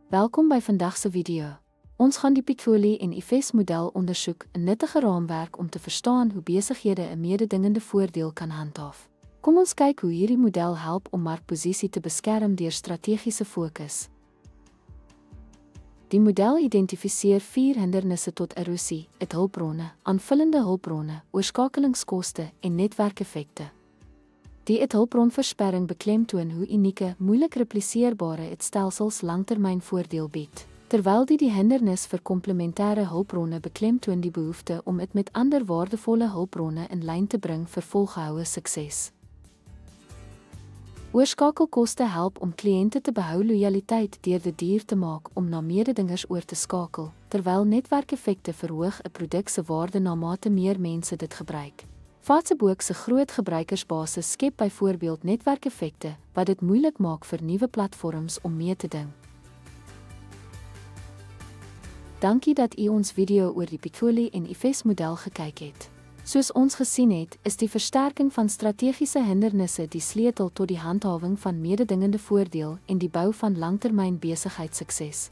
Welkom by vandag se video. Ons gaan die Piccoli en IFES model ondersoek, 'n nuttige raamwerk om te verstaan hoe besighede 'n mededingende voordeel kan handhaaf. Kom ons kyk hoe hierdie model help om markposisie te beskerm deur strategiese fokus. Die model identifiseer 4 hindernisse tot erosie, dit hulpbronne, aanvullende hulpbronne, oorskakelingskoste en netwerkeffekte. Die hulpbronversperring beklemtoon hoe unieke, moeilik repliseerbare stelsels langtermynvoordeel bied, terwyl die hindernis vir komplementêre hulpbronne beklemtoon die behoefte om dit met ander waardevolle hulpbronne in lyn te bring vir volgehoue sukses. Oorskakelkoste help om kliënte te behou lojaliteit deur dit duur te maak om na mededingers oor te skakel, terwyl netwerkeffekte verhoog 'n produk se waarde na mate meer mense dit gebruik. Facebook se groot gebruikersbasis skep byvoorbeeld netwerkeffekte wat dit moeilik maak vir nuwe platforms om mee te ding. Dankie dat u ons video oor die Piccoli en IFES model gekyk het. Soos ons gesien het, is die versterking van strategiese hindernisse die sleutel tot die handhawing van mededingende voordeel en die bou van langtermyn besigheidssukses.